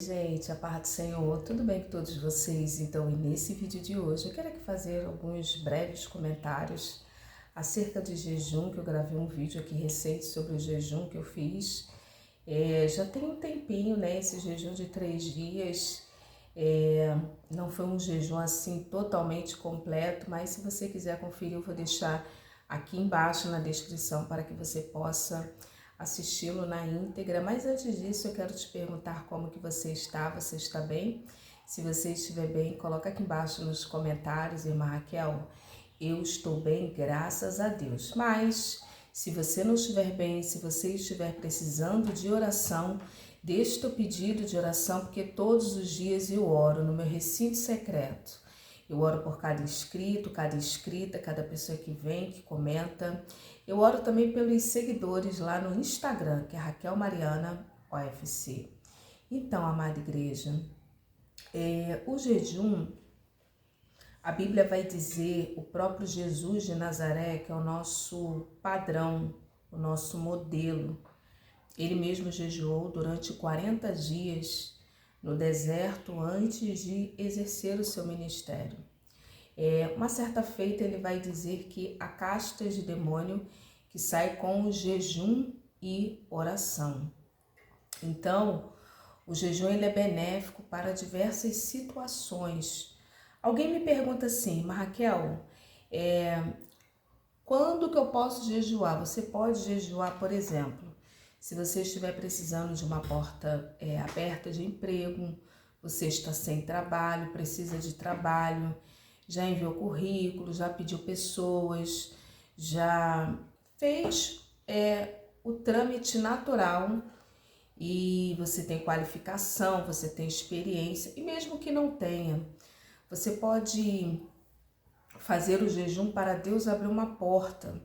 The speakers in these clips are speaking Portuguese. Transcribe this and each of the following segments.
Gente, a paz do Senhor, tudo bem com todos vocês? Então, e nesse vídeo de hoje eu quero aqui fazer alguns breves comentários acerca de jejum, que eu gravei um vídeo aqui recente sobre o jejum que eu fiz. Já tem um tempinho, né? Esse jejum de 3 dias, não foi um jejum assim totalmente completo, mas se você quiser conferir, eu vou deixar aqui embaixo na descrição para que você possa assisti-lo na íntegra. Mas antes disso, eu quero te perguntar como que você está bem? Se você estiver bem, coloca aqui embaixo nos comentários, irmã Raquel, eu estou bem, graças a Deus. Mas se você não estiver bem, se você estiver precisando de oração, deixe teu pedido de oração, porque todos os dias eu oro no meu recinto secreto. Eu oro por cada inscrito, cada inscrita, cada pessoa que vem, que comenta. Eu oro também pelos seguidores lá no Instagram, que é Raquel Mariana OFC. Então, amada igreja, o jejum, a Bíblia vai dizer, o próprio Jesus de Nazaré, que é o nosso padrão, o nosso modelo. Ele mesmo jejuou durante 40 dias no deserto antes de exercer o seu ministério. Uma certa feita ele vai dizer que há castas de demônio que sai com o jejum e oração. Então, o jejum ele é benéfico para diversas situações. Alguém me pergunta assim, mas Raquel, quando que eu posso jejuar? Você pode jejuar, por exemplo, se você estiver precisando de uma porta aberta de emprego, você está sem trabalho, precisa de trabalho, já enviou currículo, já pediu pessoas, já fez o trâmite natural e você tem qualificação, você tem experiência, e mesmo que não tenha, você pode fazer o jejum para Deus abrir uma porta.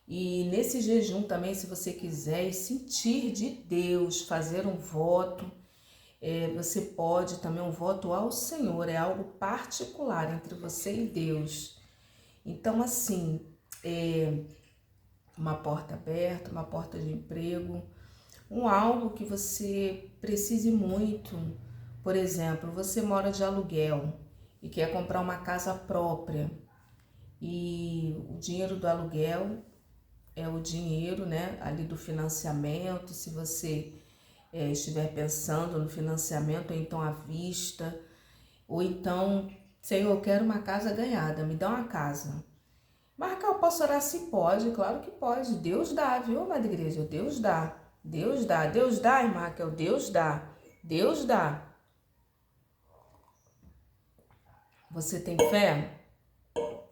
E nesse jejum também, se você quiser sentir de Deus, fazer um voto, você pode também, um voto ao Senhor, é algo particular entre você e Deus. Então, assim, uma porta aberta, uma porta de emprego, algo que você precise muito. Por exemplo, você mora de aluguel e quer comprar uma casa própria e o dinheiro do aluguel é o dinheiro, né, ali do financiamento. Se você estiver pensando no financiamento, ou então à vista, ou então, Senhor, eu quero uma casa ganhada, me dá uma casa. Mas Raquel, eu posso orar? Sim, pode, claro que pode. Deus dá, viu, amada igreja? Deus dá. Deus dá. Deus dá, irmã Raquel? Deus dá. Deus dá. Você tem fé?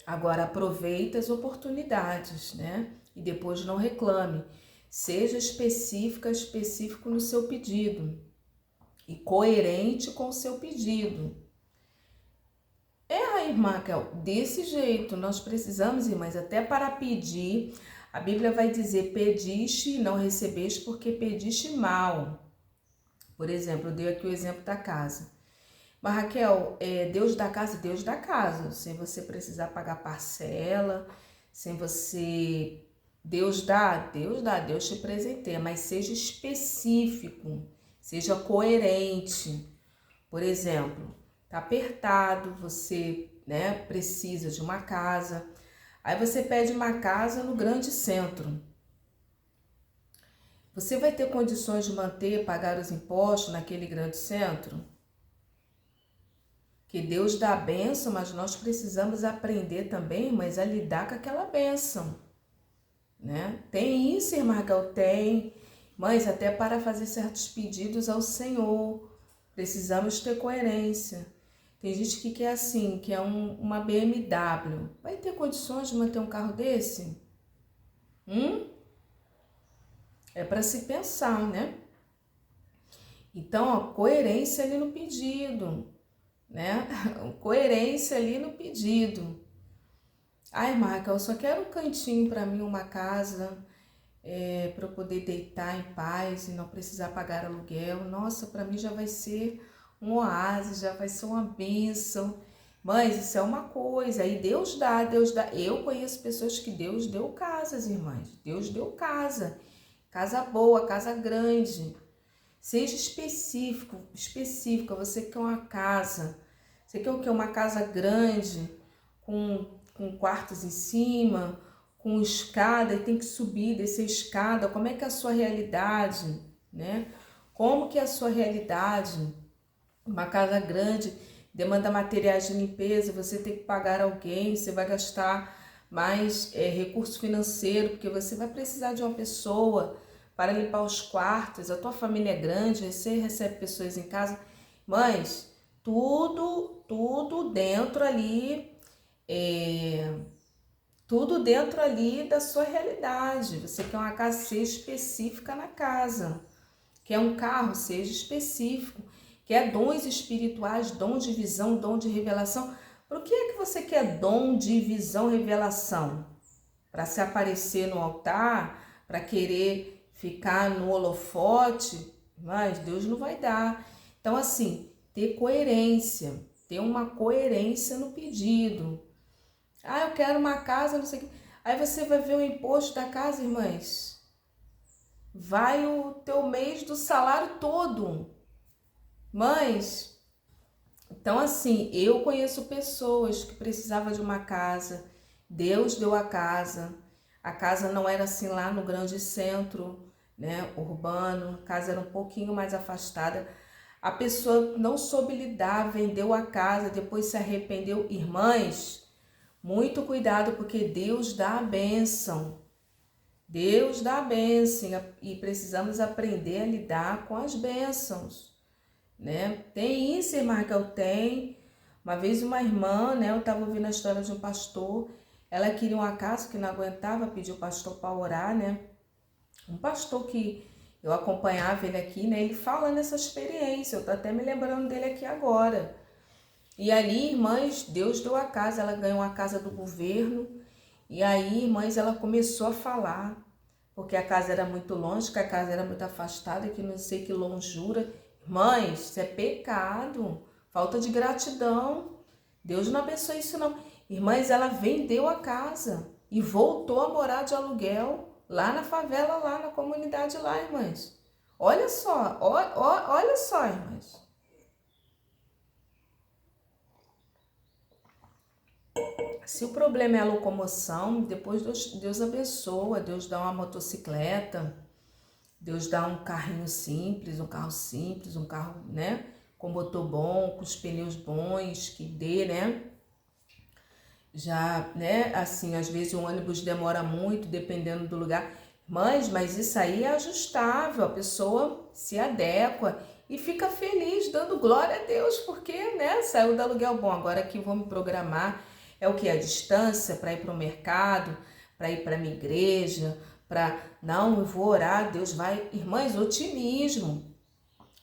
Agora aproveita as oportunidades, né? E depois não reclame. Seja específico no seu pedido e coerente com o seu pedido. Irmã Raquel, desse jeito nós precisamos, irmãs, até para pedir. A Bíblia vai dizer, pediste e não recebeste porque pediste mal. Por exemplo, eu dei aqui o exemplo da casa. Mas Raquel, Deus dá casa? Deus dá casa, sem você precisar pagar parcela, sem você... Deus dá, Deus te presenteia, mas seja específico, seja coerente. Por exemplo, tá apertado, você, né, precisa de uma casa, aí você pede uma casa no grande centro. Você vai ter condições de manter, pagar os impostos naquele grande centro? Que Deus dá a bênção, mas nós precisamos aprender também, mas a lidar com aquela bênção, né? Tem isso, irmã Raquel? Tem, mas até para fazer certos pedidos ao Senhor, precisamos ter coerência. Tem gente que quer assim, que é uma BMW. Vai ter condições de manter um carro desse? É para se pensar, né? Então, ó, coerência ali no pedido, né? Coerência ali no pedido. Ai, Marca, eu só quero um cantinho para mim, uma casa, para eu poder deitar em paz e não precisar pagar aluguel. Nossa, para mim já vai ser um oásis, já vai ser uma bênção. Mas isso é uma coisa, aí Deus dá, Deus dá. Eu conheço pessoas que Deus deu casas, irmãs. Deus deu casa, casa boa, casa grande. Seja específica. Você quer uma casa, você quer o quê? Uma casa grande, com quartos em cima, com escada, e tem que subir, descer escada. Como é que é a sua realidade, né? Como que é a sua realidade? Uma casa grande demanda materiais de limpeza, você tem que pagar alguém, você vai gastar mais recurso financeiro, porque você vai precisar de uma pessoa para limpar os quartos. A tua família é grande, você recebe pessoas em casa. Mães, tudo dentro ali, tudo dentro ali da sua realidade. Você quer uma casa, seja específica na casa. Quer um carro, seja específico. Quer dons espirituais, dom de visão, dom de revelação. Por que é que você quer dom de visão, revelação? Para se aparecer no altar, para querer ficar no holofote? Mas Deus não vai dar. Então, assim, ter coerência, ter uma coerência no pedido. Ah, eu quero uma casa, não sei o quê. Aí você vai ver o imposto da casa, irmãs. Vai o teu mês do salário todo. Mães, então assim, eu conheço pessoas que precisavam de uma casa. Deus deu a casa não era assim lá no grande centro, né, urbano, a casa era um pouquinho mais afastada. A pessoa não soube lidar, vendeu a casa, depois se arrependeu. Irmãs, muito cuidado, porque Deus dá a bênção. Deus dá a bênção e precisamos aprender a lidar com as bênçãos, né? Tem isso, irmã Raquel, tem. Uma vez uma irmã, né, eu estava ouvindo a história de um pastor, ela queria uma casa que não aguentava, pediu o pastor para orar, né? Um pastor que eu acompanhava ele aqui, né, ele fala nessa experiência, eu tô até me lembrando dele aqui agora. E ali, irmãs, Deus deu a casa, ela ganhou a casa do governo, e aí, irmãs, ela começou a falar, porque a casa era muito longe, que a casa era muito afastada, que não sei que longura. Irmãs, isso é pecado, falta de gratidão. Deus não abençoa isso não. Irmãs, ela vendeu a casa e voltou a morar de aluguel lá na favela, lá na comunidade lá, irmãs. Olha só, olha só, irmãs. Se o problema é a locomoção, depois Deus abençoa, Deus dá uma motocicleta, Deus dá um carrinho simples, um carro simples, um carro, né, com motor bom, com os pneus bons, que dê, né? Já, né, assim, às vezes o ônibus demora muito, dependendo do lugar. Mas isso aí é ajustável, a pessoa se adequa e fica feliz, dando glória a Deus, porque, né, saiu do aluguel bom. Agora aqui vou me programar, é o que? A distância para ir para o mercado, para ir para a minha igreja, não, eu vou orar, Deus vai, irmãs, otimismo.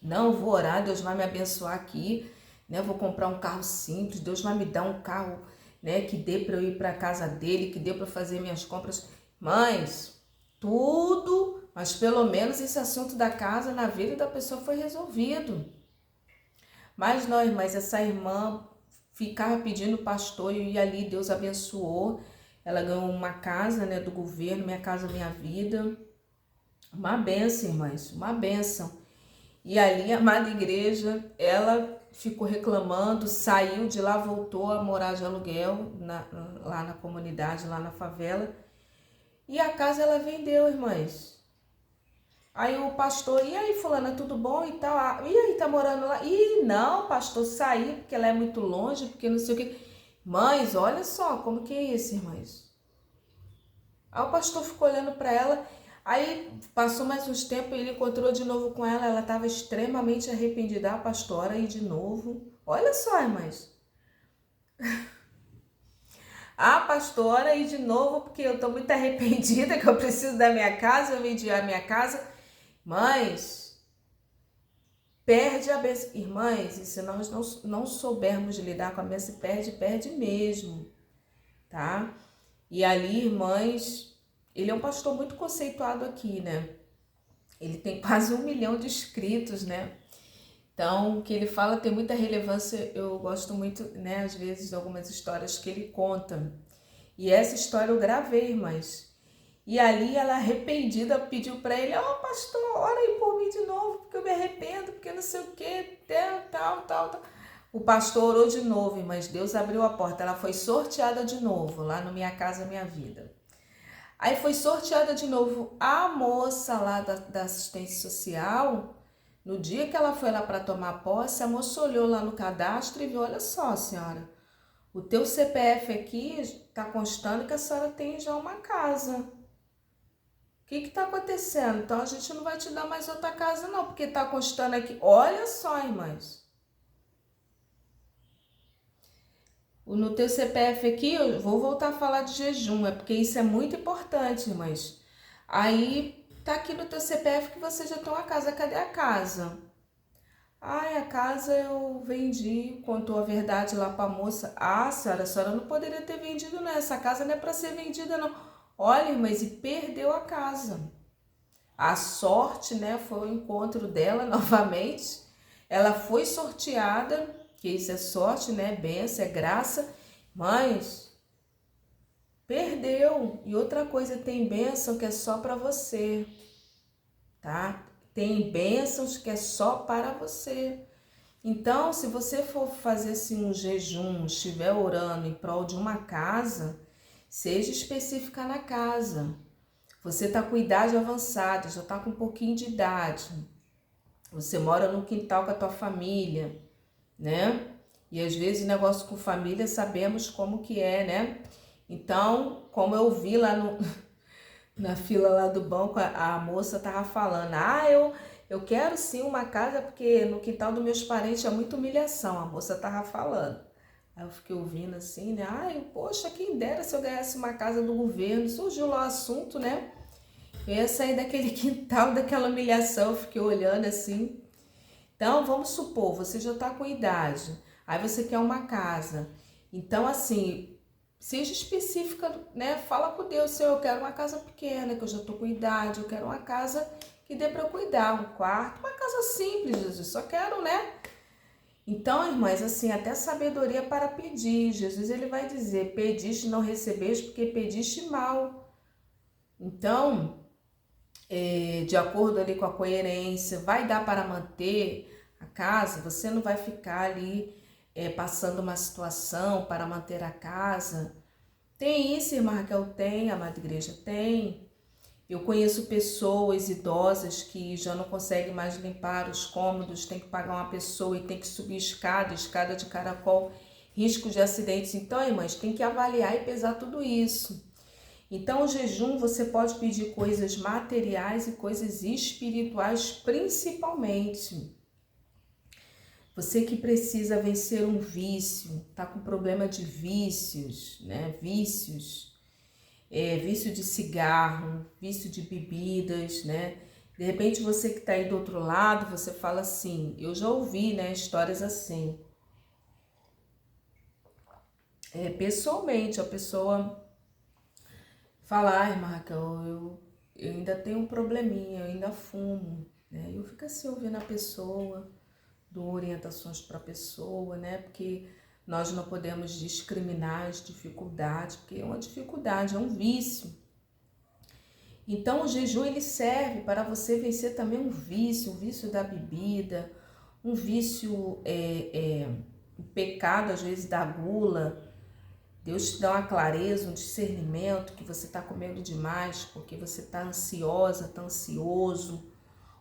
Não, eu vou orar, Deus vai me abençoar aqui, né? Eu vou comprar um carro simples, Deus vai me dar um carro, né, que dê para eu ir para a casa dele, que dê para fazer minhas compras. Mães, tudo, mas pelo menos esse assunto da casa na vida da pessoa foi resolvido. Mas não, irmãs, essa irmã ficava pedindo pastor e ali Deus abençoou. Ela ganhou uma casa, né, do governo, Minha Casa Minha Vida. Uma bênção, irmãs, uma bênção. E ali, a amada igreja, ela ficou reclamando, saiu de lá, voltou a morar de aluguel lá na comunidade, lá na favela. E a casa ela vendeu, irmãs. Aí o pastor, e aí fulana, tudo bom e tal? Ah, e aí, tá morando lá? E não, pastor, saí porque ela é muito longe, porque não sei o que. Mães, olha só, como que é isso, irmãs? Aí o pastor ficou olhando para ela, aí passou mais uns tempos, ele encontrou de novo com ela estava extremamente arrependida, a pastora, e de novo. Olha só, irmãs. A pastora, e de novo, porque eu estou muito arrependida, que eu preciso da minha casa, eu vendi a minha casa. Mas perde a bênção. Irmãs, e se nós não soubermos lidar com a bênção, perde mesmo, tá? E ali, irmãs, ele é um pastor muito conceituado aqui, né? Ele tem quase 1 milhão de inscritos, né? Então, o que ele fala tem muita relevância. Eu gosto muito, né, às vezes, de algumas histórias que ele conta. E essa história eu gravei, irmãs. E ali ela arrependida pediu para ele: pastor, ora aí por mim de novo, porque eu me arrependo, porque não sei o que, tal. O pastor orou de novo, mas Deus abriu a porta, ela foi sorteada de novo, lá no Minha Casa Minha Vida. Aí foi sorteada de novo a moça lá da assistência social. No dia que ela foi lá para tomar posse, a moça olhou lá no cadastro e viu, olha só, senhora, o teu CPF aqui está constando que a senhora tem já uma casa. O que está acontecendo? Então a gente não vai te dar mais outra casa não, porque está constando aqui. Olha só, irmãs. No teu CPF aqui, eu vou voltar a falar de jejum, é porque isso é muito importante, irmãs. Aí tá aqui no teu CPF que você já tem uma casa. Cadê a casa? Ai, a casa eu vendi, contou a verdade lá para a moça. Ah, senhora, a senhora não poderia ter vendido não, essa casa não é para ser vendida não. Olha, mas e perdeu a casa. A sorte, né, foi o encontro dela novamente. Ela foi sorteada, que isso é sorte, né, bênção, é graça, mas perdeu. E outra coisa, tem bênção que é só para você, tá? Tem bênçãos que é só para você. Então, se você for fazer assim um jejum, estiver orando em prol de uma casa, seja específica na casa. Você está com idade avançada, já está com um pouquinho de idade. Você mora no quintal com a tua família, né? E às vezes o negócio com família sabemos como que é, né? Então, como eu vi lá na fila lá do banco, a moça tava falando, eu quero sim uma casa porque no quintal dos meus parentes é muita humilhação, a moça tava falando. Aí eu fiquei ouvindo assim, né? Poxa, quem dera se eu ganhasse uma casa do governo. Surgiu lá o assunto, né? Eu ia sair daquele quintal, daquela humilhação, eu fiquei olhando assim. Então, vamos supor, você já tá com idade, aí você quer uma casa. Então, assim, seja específica, né? Fala com Deus, Senhor, eu quero uma casa pequena, que eu já tô com idade, eu quero uma casa que dê para eu cuidar, um quarto, uma casa simples, Jesus, só quero, né? Então, irmãs, assim, até sabedoria para pedir. Jesus, ele vai dizer, pediste e não recebeste porque pediste mal. Então, de acordo ali com a coerência, vai dar para manter a casa, você não vai ficar ali passando uma situação para manter a casa. Tem isso, irmã Raquel? Tem, a amada igreja tem. Eu conheço pessoas idosas que já não conseguem mais limpar os cômodos, tem que pagar uma pessoa e tem que subir escada de caracol, risco de acidentes. Então, irmãs, tem que avaliar e pesar tudo isso. Então, o jejum você pode pedir coisas materiais e coisas espirituais principalmente. Você que precisa vencer um vício, tá com problema de vícios, né? Vício de cigarro, vício de bebidas, né? De repente você que está aí do outro lado, você fala assim, eu já ouvi, né, histórias assim. Pessoalmente, a pessoa fala, irmã Raquel, eu ainda tenho um probleminha, eu ainda fumo, né? Eu fico assim ouvindo a pessoa, dou orientações para a pessoa, né? Porque nós não podemos discriminar as dificuldades, porque é uma dificuldade, é um vício. Então, o jejum ele serve para você vencer também um vício da bebida, um vício, um pecado às vezes da gula. Deus te dá uma clareza, um discernimento que você está comendo demais, porque você está ansiosa, está ansioso,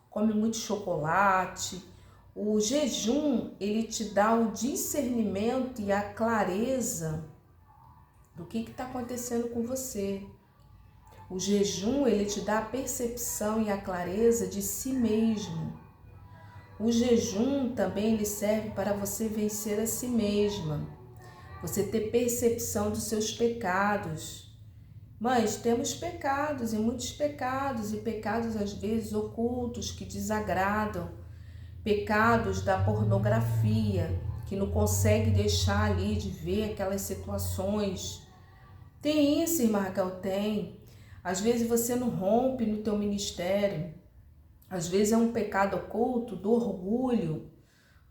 come muito chocolate. O jejum, ele te dá o discernimento e a clareza do que está acontecendo com você. O jejum, ele te dá a percepção e a clareza de si mesmo. O jejum também ele serve para você vencer a si mesma. Você ter percepção dos seus pecados. Mas temos pecados e muitos pecados, e pecados às vezes ocultos que desagradam. Pecados da pornografia, que não consegue deixar ali de ver aquelas situações. Tem isso, irmã Raquel, tem. Às vezes você não rompe no teu ministério. Às vezes é um pecado oculto do orgulho.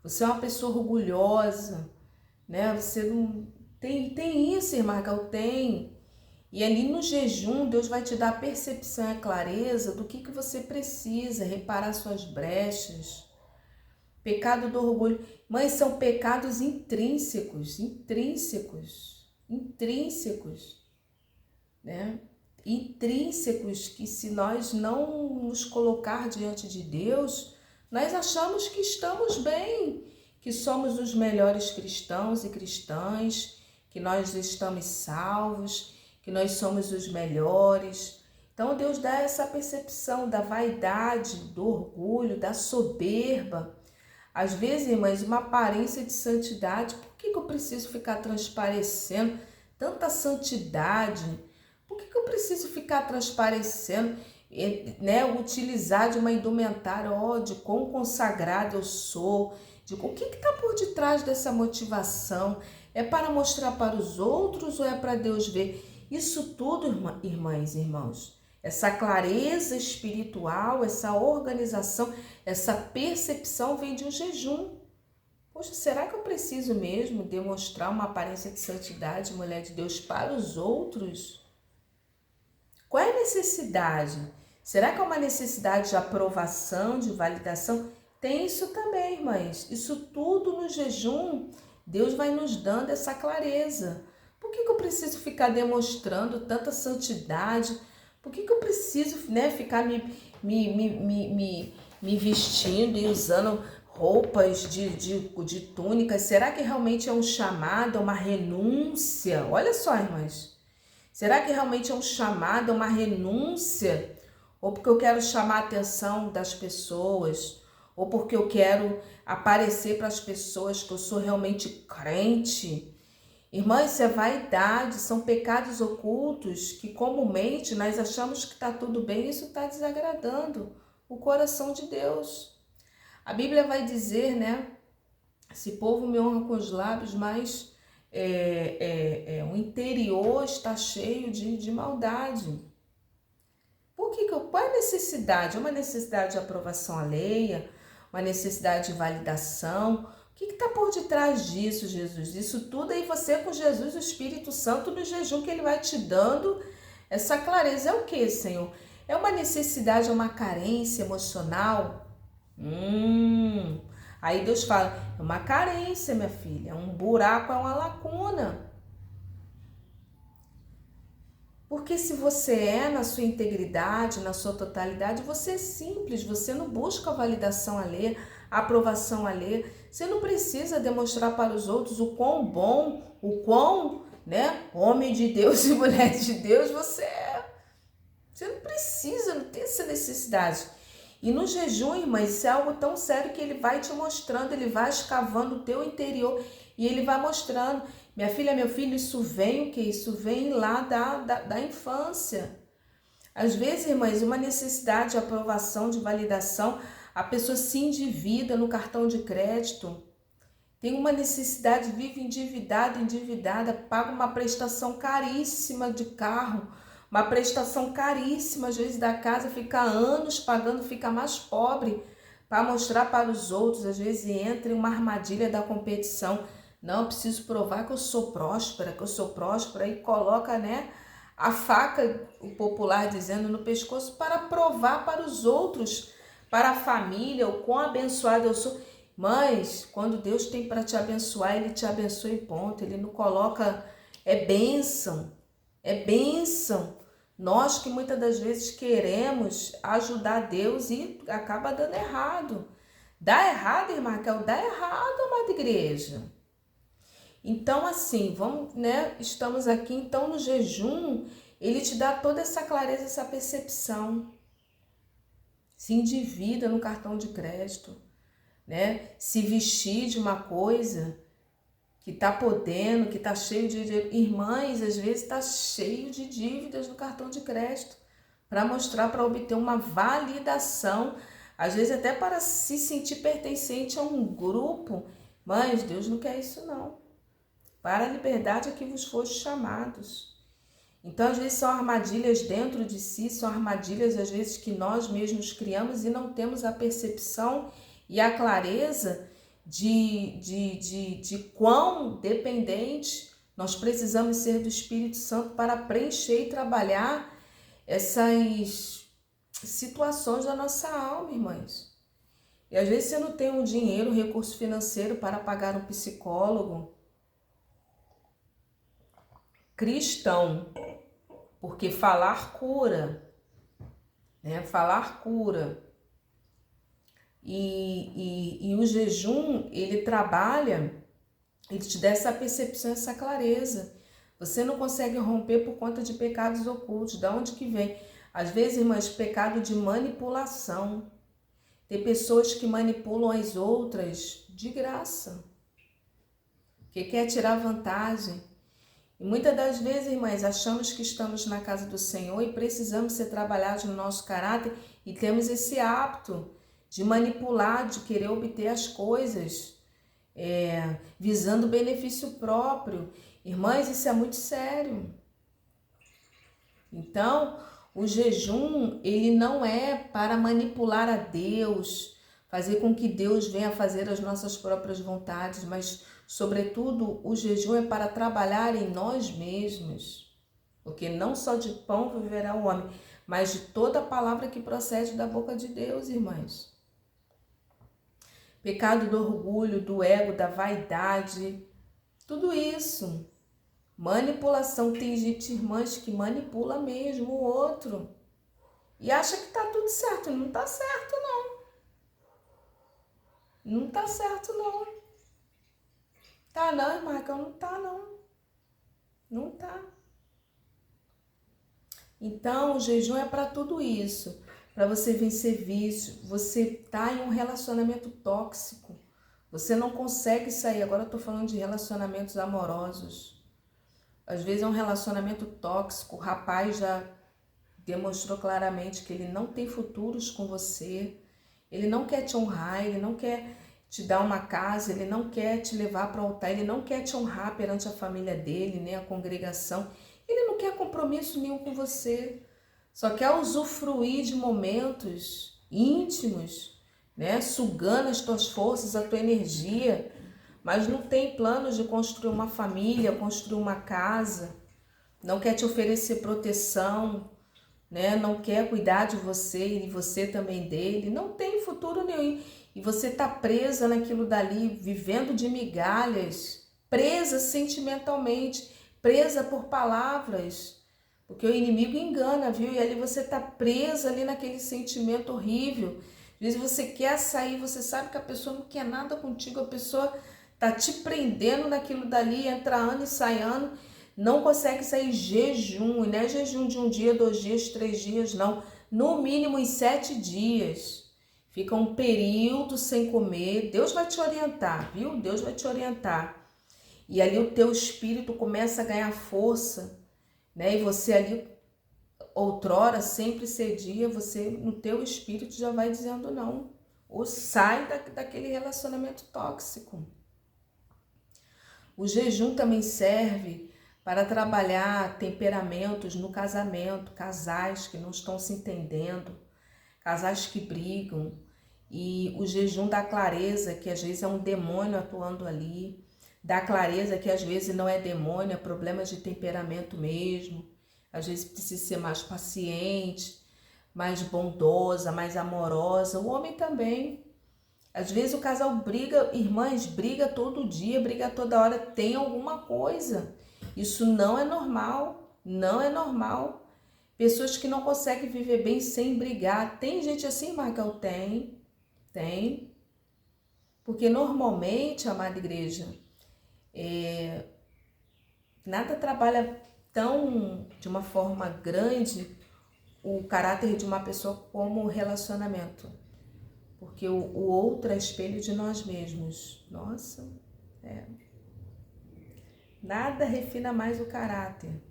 Você é uma pessoa orgulhosa, né? Você não tem isso, irmã Raquel, tem. E ali no jejum, Deus vai te dar a percepção e a clareza do que você precisa, reparar suas brechas, pecado do orgulho. Mãe, são pecados intrínsecos, né? Intrínsecos que, se nós não nos colocar diante de Deus, nós achamos que estamos bem, que somos os melhores cristãos e cristãs, que nós estamos salvos, que nós somos os melhores. Então Deus dá essa percepção da vaidade, do orgulho, da soberba. Às vezes, irmãs, uma aparência de santidade. Por que eu preciso ficar transparecendo tanta santidade? Por que eu preciso ficar transparecendo, né, utilizar de uma indumentária, de quão consagrado eu sou, de o que está por detrás dessa motivação? É para mostrar para os outros ou é para Deus ver? Isso tudo, irmãs e irmãos, essa clareza espiritual, essa organização, essa percepção vem de um jejum. Poxa, será que eu preciso mesmo demonstrar uma aparência de santidade, mulher de Deus, para os outros? Qual é a necessidade? Será que é uma necessidade de aprovação, de validação? Tem isso também, irmãs. Isso tudo no jejum, Deus vai nos dando essa clareza. Por que eu preciso ficar demonstrando tanta santidade? Por que eu preciso, né, ficar me vestindo e usando roupas de túnicas? Será que realmente é um chamado, é uma renúncia? Olha só, irmãs. Será que realmente é um chamado, é uma renúncia? Ou porque eu quero chamar a atenção das pessoas? Ou porque eu quero aparecer para as pessoas que eu sou realmente crente? Irmã, isso é vaidade, são pecados ocultos que comumente nós achamos que está tudo bem e isso está desagradando o coração de Deus. A Bíblia vai dizer, né? Esse povo me honra com os lábios, mas o interior está cheio de maldade. Qual é a necessidade? É uma necessidade de aprovação alheia? Uma necessidade de validação? O que está por detrás disso, Jesus? Isso tudo aí você com Jesus, o Espírito Santo, no jejum que Ele vai te dando essa clareza. É o que, Senhor? É uma necessidade, é uma carência emocional? Aí Deus fala, é uma carência, minha filha, é um buraco, é uma lacuna. Porque se você é na sua integridade, na sua totalidade, você é simples, você não busca a validação alheia, a aprovação alheia. Você não precisa demonstrar para os outros o quão bom, o quão, né, homem de Deus e mulher de Deus você é. Você não precisa, não tem essa necessidade. E no jejum, irmãs, isso é algo tão sério que ele vai te mostrando, ele vai escavando o teu interior e ele vai mostrando. Minha filha, meu filho, isso vem o quê? Isso vem lá da infância. Às vezes, irmãs, uma necessidade de aprovação, de validação, a pessoa se endivida no cartão de crédito, tem uma necessidade, vive endividada, paga uma prestação caríssima de carro, uma prestação caríssima, às vezes da casa, fica anos pagando, fica mais pobre para mostrar para os outros, às vezes entra em uma armadilha da competição. Não, eu preciso provar que eu sou próspera, e coloca, né, a faca, o popular dizendo, no pescoço para provar para os outros, para a família, o quão abençoado eu sou. Mas quando Deus tem para te abençoar, Ele te abençoa e ponto. Ele não coloca, é bênção. Nós que muitas das vezes queremos ajudar Deus e acaba dando errado. Dá errado, irmã Raquel? Dá errado, amada igreja. Então, assim, vamos, né? Estamos aqui, então, no jejum, ele te dá toda essa clareza, essa percepção. Se endivida no cartão de crédito, né? Se vestir de uma coisa que tá podendo, que tá cheio de irmãs, às vezes tá cheio de dívidas no cartão de crédito, para mostrar, para obter uma validação, às vezes até para se sentir pertencente a um grupo. Mas Deus não quer isso não. Para a liberdade é que vos foste chamados. Então, às vezes, são armadilhas dentro de si, são armadilhas, às vezes, que nós mesmos criamos e não temos a percepção e a clareza de quão dependente nós precisamos ser do Espírito Santo para preencher e trabalhar essas situações da nossa alma, irmãs. E às vezes você não tem um dinheiro, um recurso financeiro para pagar um psicólogo cristão, porque falar cura, né? Falar cura. E o jejum, ele trabalha, ele te dá essa percepção, essa clareza. Você não consegue romper por conta de pecados ocultos. Da onde que vem? Às vezes, irmãs, pecado de manipulação. Tem pessoas que manipulam as outras de graça, que quer tirar vantagem. E muitas das vezes, irmãs, achamos que estamos na casa do Senhor e precisamos ser trabalhados no nosso caráter e temos esse hábito de manipular, de querer obter as coisas, visando benefício próprio. Irmãs, isso é muito sério. Então, o jejum, ele não é para manipular a Deus, fazer com que Deus venha fazer as nossas próprias vontades, mas, sobretudo, o jejum é para trabalhar em nós mesmos. Porque não só de pão viverá o homem, mas de toda a palavra que procede da boca de Deus, irmãs. Pecado do orgulho, do ego, da vaidade, tudo isso. Manipulação. Tem gente, irmãs, que manipula mesmo o outro e acha que tá tudo certo. Não tá certo, não. Não tá certo, não. Tá não, irmã, que não tá, não. Não tá. Então, o jejum é para tudo isso. Para você vencer vício. Você tá em um relacionamento tóxico. Você não consegue sair. Agora eu tô falando de relacionamentos amorosos. Às vezes é um relacionamento tóxico, o rapaz já demonstrou claramente que ele não tem futuros com você, ele não quer te honrar, ele não quer te dar uma casa, ele não quer te levar para o altar, ele não quer te honrar perante a família dele, nem a congregação, ele não quer compromisso nenhum com você, só quer usufruir de momentos íntimos, né? Sugando as tuas forças, a tua energia, mas não tem planos de construir uma família, construir uma casa, não quer te oferecer proteção, né? Não quer cuidar de você e você também dele, não tem futuro nenhum. E você está presa naquilo dali, vivendo de migalhas, presa sentimentalmente, presa por palavras, porque o inimigo engana, viu? E ali você está presa ali naquele sentimento horrível. Às vezes você quer sair, você sabe que a pessoa não quer nada contigo, a pessoa tá te prendendo naquilo dali, entra ano e sai ano, não consegue sair. Jejum, e não é jejum de 1 dia, 2 dias, 3 dias, não. No mínimo em 7 dias. Fica um período sem comer. Deus vai te orientar, viu? Deus vai te orientar. E ali o teu espírito começa a ganhar força, né? E você ali, outrora, sempre cedia, você no teu espírito já vai dizendo não. Ou sai daquele relacionamento tóxico. O jejum também serve para trabalhar temperamentos no casamento, casais que não estão se entendendo, casais que brigam. E o jejum dá clareza, que às vezes é um demônio atuando ali, dá clareza que às vezes não é demônio, é problema de temperamento mesmo. Às vezes precisa ser mais paciente, mais bondosa, mais amorosa. O homem também. Às vezes o casal briga, irmãs, briga todo dia, briga toda hora, tem alguma coisa. Isso não é normal, não é normal. Pessoas que não conseguem viver bem sem brigar. Tem gente assim, Marcão? Tem. Porque normalmente, amada igreja, nada trabalha de uma forma grande o caráter de uma pessoa como o relacionamento. Porque o outro é espelho de nós mesmos. Nossa, nada refina mais o caráter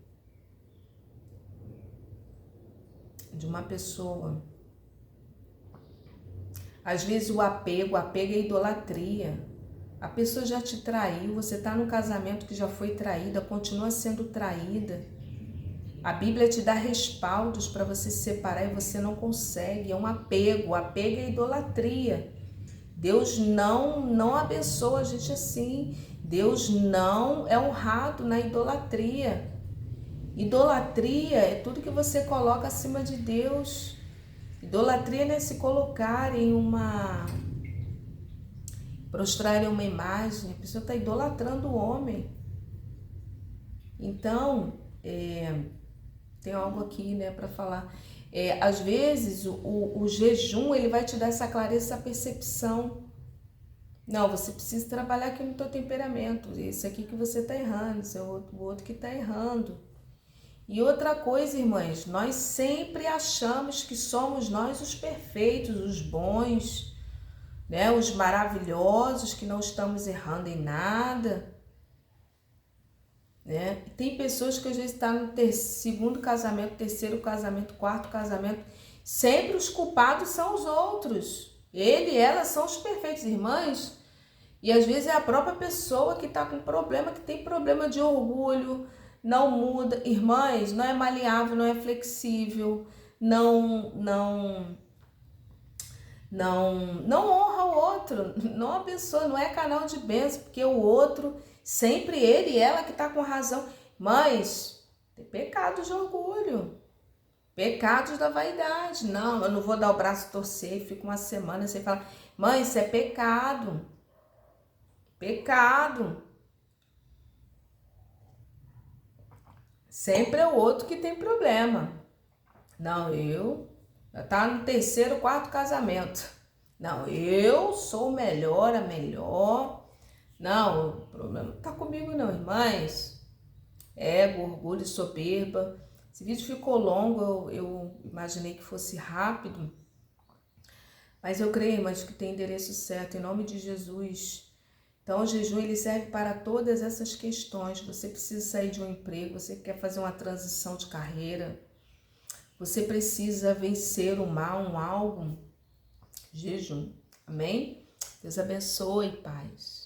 de uma pessoa. Às vezes o apego é idolatria. A pessoa já te traiu, você está num casamento que já foi traída, continua sendo traída. A Bíblia te dá respaldos para você se separar e você não consegue. É um apego. O apego é idolatria. Deus não abençoa a gente assim. Deus não é honrado na idolatria. Idolatria é tudo que você coloca acima de Deus. Idolatria não é se colocar em uma Prostrar é uma imagem, a pessoa está idolatrando o homem. Então, tem algo aqui, né, para falar. Às vezes, o jejum, ele vai te dar essa clareza, essa percepção. Não, você precisa trabalhar aqui no teu temperamento. Esse aqui que você está errando, esse é o outro que está errando. E outra coisa, irmãs, nós sempre achamos que somos nós os perfeitos, os bons, né, os maravilhosos, que não estamos errando em nada. Né? Tem pessoas que às vezes estão no segundo casamento, terceiro casamento, quarto casamento, sempre os culpados são os outros. Ele e ela são os perfeitos, irmãs, e às vezes é a própria pessoa que está com problema, que tem problema de orgulho, não muda. Irmãs, não é maleável, não é flexível, não honra o outro, não abençoa, não é canal de bênção, porque o outro, sempre ele e ela que está com razão. Mas tem pecados de orgulho, pecados da vaidade. Não, eu não vou dar o braço a torcer e fico uma semana sem falar. Mãe, isso é pecado. Pecado. Sempre é o outro que tem problema. Não, tá no terceiro, quarto casamento. Não, eu sou o melhor, a melhor. Não, o problema não tá comigo não, irmãs. Ego, orgulho, soberba. Esse vídeo ficou longo, eu imaginei que fosse rápido. Mas eu creio, irmãs, que tem endereço certo, em nome de Jesus. Então, o jejum, ele serve para todas essas questões. Você precisa sair de um emprego, você quer fazer uma transição de carreira, você precisa vencer o mal, algo. Jejum. Amém? Deus abençoe, paz.